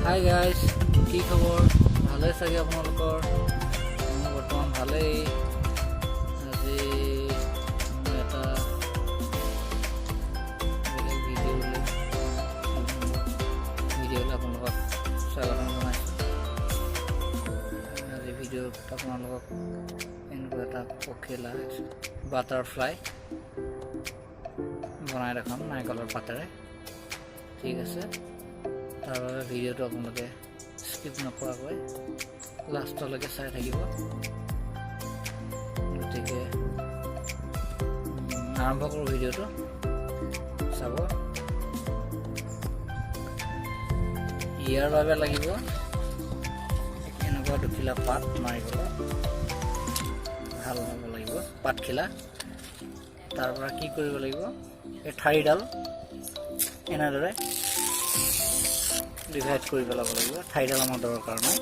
Hi guys, কি খবৰ? ভালে চাগে আপোনালোকৰ? মোৰ বৰ্তমান ভালেই। আজি মই এটা বেলেগ ভিডিঅ'লৈ আপোনালোকক স্বাগতম জনাইছোঁ। আজি ভিডিঅ'ত আপোনালোকক এনেকুৱা এটা পখিলা বাটাৰফ্লাই বনাই দেখাম নাৰিকলৰ পাতেৰে। ঠিক আছে, তাৰ বাবে ভিডিঅ'টো আপোনালোকে স্কিপ নকৰাকৈ লাষ্টলৈকে চাই থাকিব। গতিকে আৰম্ভ কৰোঁ ভিডিঅ'টো। চাব, ইয়াৰ বাবে লাগিব এনেকুৱা দুখিলা পাত নাৰিকলৰ, ভাল হ'ব লাগিব পাতখিলা। তাৰ পৰা কি কৰিব লাগিব, এই ঠাৰিডাল এনেদৰে ডিভাইড কৰি পেলাব লাগিব। ঠাইডাল আমাৰ দৰকাৰ নাই।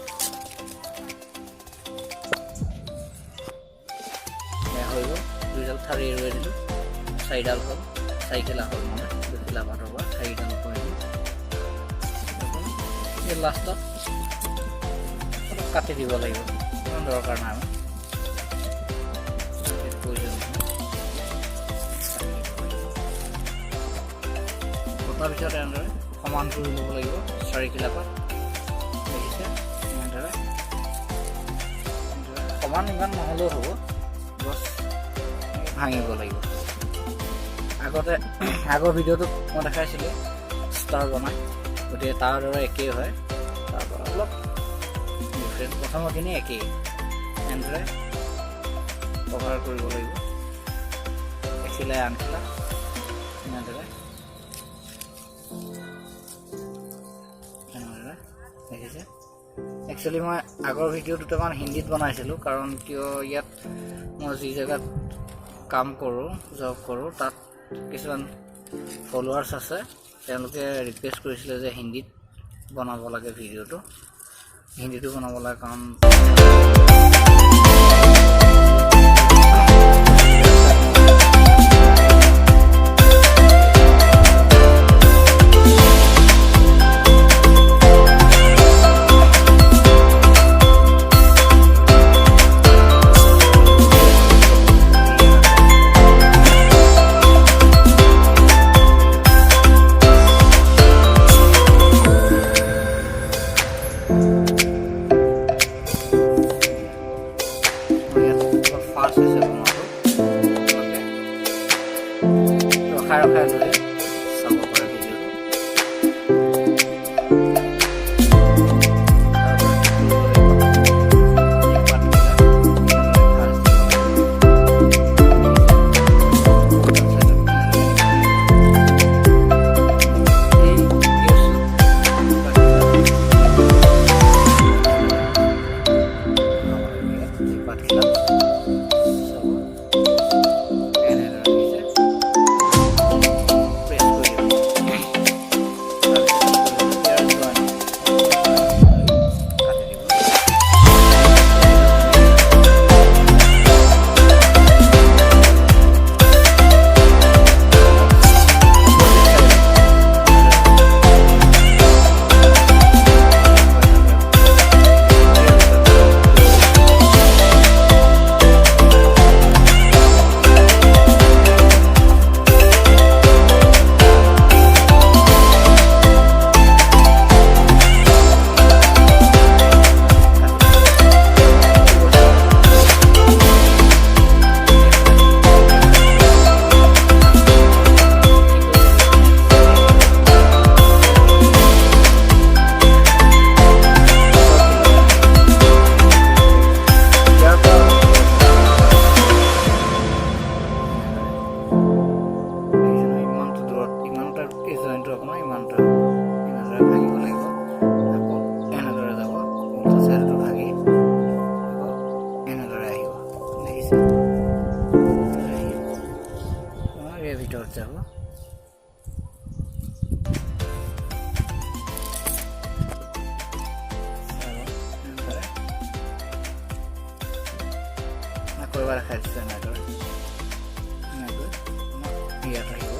হৈ গ'ল, দুইডাল ঠাৰি এৰুৱাই দিলোঁ, চাৰিডাল হ'ল, চাৰিখিলা হ'ল, মানে দুখিলা পাতৰ পৰা ঠাৰিডাল কৰিলোঁ। এই লাষ্টত অলপ কাটি দিব লাগিব, ইমান দৰকাৰ নাই আমাৰ। কটাৰ পিছত এনেদৰে সমান কৰি ল'ব লাগিব চাৰিখিলা পাত। দেখিছে, এনেদৰে সমান ইমান নহ'লেও হ'ব, বছ ভাঙিব লাগিব। আগৰ ভিডিঅ'টোত মই দেখাইছিলোঁ ষ্টাৰ বনাই, গতিকে তাৰ দৰে একেই হয়, তাৰপৰা অলপ ডিফাৰেণ্ট। প্ৰথমৰখিনি একেই, এনেদৰে কভাৰ কৰিব লাগিব এখিলাই আনখিলা, এনেদৰে। দেখিছে, একচুৱেলি মই আগৰ ভিডিঅ' দুটামান হিন্দীত বনাইছিলোঁ, কাৰণ কিয় ইয়াত মই যি জেগাত কাম কৰোঁ, জব কৰোঁ, তাত কিছুমান ফলোৱাৰ্ছ আছে। তেওঁলোকে ৰিকুৱেষ্ট কৰিছিলে যে হিন্দীত বনাব লাগে ভিডিঅ'টো, হিন্দীটো বনাব লাগে, কাৰণ ৰখাই লৈ চাব পাৰে ভিডিঅ'টো। ভিতৰত যাব, আকৌ এবাৰ দেখাই দিছোঁ এনেদৰে। ইয়াত আহিব,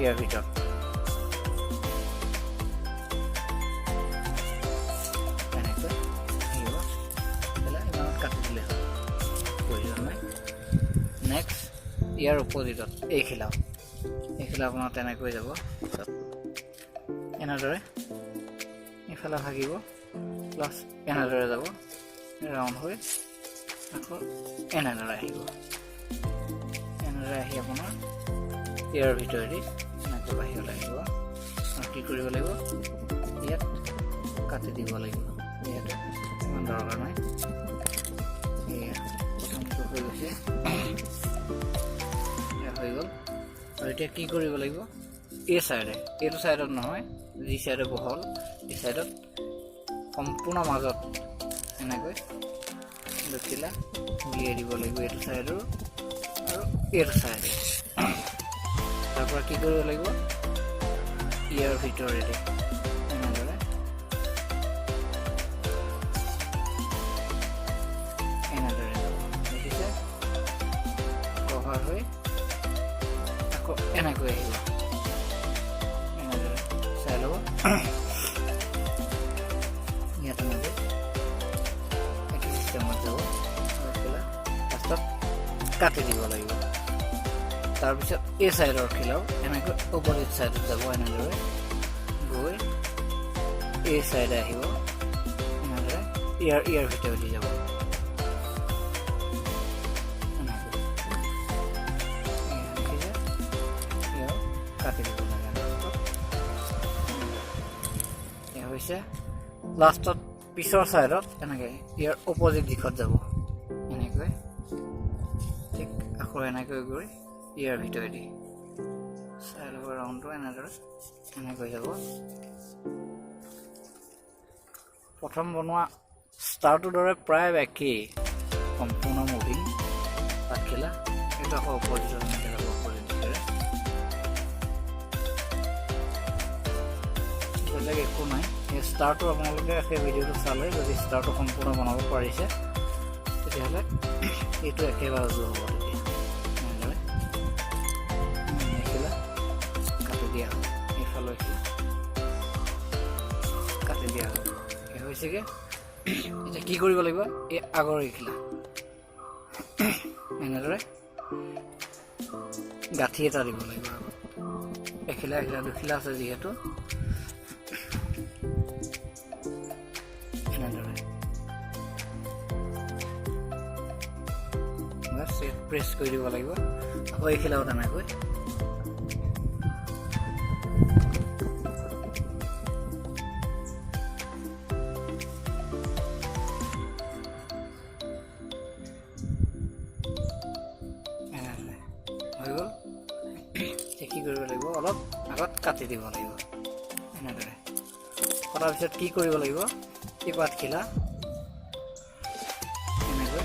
ইয়াৰ ভিতৰত কাটি দিলে হ'ল, প্ৰয়োজন নাই। নেক্সট ইয়াৰ অপজিটত এইখিলা আপোনাৰ তেনেকৈ যাব, এনেদৰে এইফালে ভাগিব, প্লাছ এনেদৰে যাব ৰাউণ্ড হৈ আকৌ এনেদৰে আহিব। এনেদৰে আহি আপোনাৰ ইয়াৰ ভিতৰেদি এনেকৈ বাহিৰলৈ আহিব। আৰু কি কৰিব লাগিব, ইয়াত কাটি দিব লাগিব, ইয়াতে ইমান দৰকাৰ নাই। এয়া প্ৰথমটো হৈ গৈছে, এয়া হৈ গ'ল। আৰু এতিয়া কি কৰিব লাগিব, এই চাইডে, এইটো চাইডত নহয়, যি চাইডে বহল এই চাইডত সম্পূৰ্ণ মাজত এনেকৈ দুখিলা উলিয়াই দিব লাগিব, এইটো চাইডৰ আৰু এইটো চাইডে। তাৰপৰা কি কৰিব লাগিব, ইয়াৰ ভিতৰেদি এনেদৰে যাব, দেখিছে, কভাৰ হৈ আকৌ এনেকৈ আহিব, এনেদৰে চাই ল'ব। ইয়াত এনেকৈ এইটো চিষ্টেমত যাব, লাষ্টত কাটি দিব লাগিব। তাৰপিছত এই চাইডৰ খিলাও এনেকৈ অপজিট চাইডত যাব, এনেদৰে গৈ এই চাইডে আহিব, এনেদৰে ইয়াৰ ভিতৰেদি যাব, কাটি দিব লাগে। এয়া হৈছে লাষ্টত পিছৰ চাইডত এনেকৈ ইয়াৰ অপজিট দিশত যাব, এনেকৈ ঠিক আকৌ এনেকৈ গৈ ইয়াৰ ভিতৰেদি চাই ল'ব, ৰাউণ্ডটো এনেদৰে এনেকৈ যাব। প্ৰথম বনোৱা ষ্টাৰটোৰ দৰে প্ৰায় একেই, সম্পূৰ্ণ মুভিং পাতখিলা। এইটো আকৌ অপজিটত এনেকৈ যাব, অপজিট দিশেৰে। বেলেগ একো নাই, এই ষ্টাৰটো আপোনালোকে সেই ভিডিঅ'টো চালে যদি ষ্টাৰটো সম্পূৰ্ণ বনাব পাৰিছে তেতিয়াহ'লে এইটো একেবাৰে উজু হ'ব। তেতিয়া এনেদৰে এইখিলা কাটি দিয়া হ'ল, এইফালে কাটি দিয়া হ'ল, এই হৈছেগৈ। এতিয়া কি কৰিব লাগিব, এই আগৰ এইখিলা এনেদৰে গাঁঠি এটা দিব লাগিব আগত। এখিলা দুখিলা আছে যিহেতু, এনেদৰে প্ৰেছ কৰি দিব লাগিব। আকৌ এইখিলাও তেনেকৈ হৈ গ'ল। কি কৰিব লাগিব, অলপ আগত কাটি দিব লাগিব, এনেদৰে কটাৰ পিছত কি কৰিব লাগিব, এই পাতখিলা এনেকৈ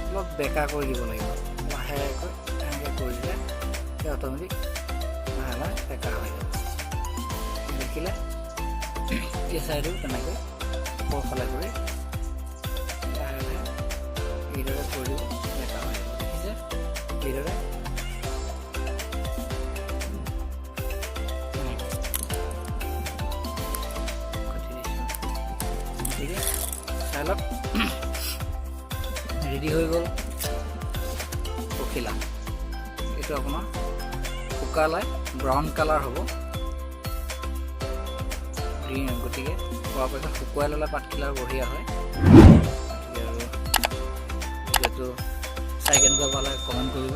অলপ বেকা কৰি দিব লাগিব, লাহেকৈ এনেকৈ কৰিলে অট'মেটিক লাহে লাহে বেকা হৈ যাব। দেখিলে এই চাইডেও তেনেকৈ ওপৰফালে কৰি লাহে লাহে এইদৰে কৰি বেকা হৈ যাব। দেখিছে, এইদৰে চাইলক ৰেডি হৈ গ'ল পখিলা। এইটো আপোনাৰ শুকালে ব্ৰাউন কালাৰ হ'ব, গতিকে পৰাপক্ষত শুকুৱাই ল'লে পাতখিলাৰ বঢ়িয়া হয়। গতিকে আৰু ভিডিঅ'টো চাই কেনেকুৱা পালে কমেণ্ট কৰিব,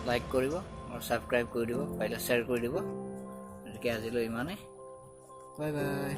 লাইক কৰিব আৰু ছাবস্ক্ৰাইব কৰি দিব, পাৰিলে শ্বেয়াৰ কৰি দিব। গতিকে আজিলৈ ইমানেই, বাই বাই।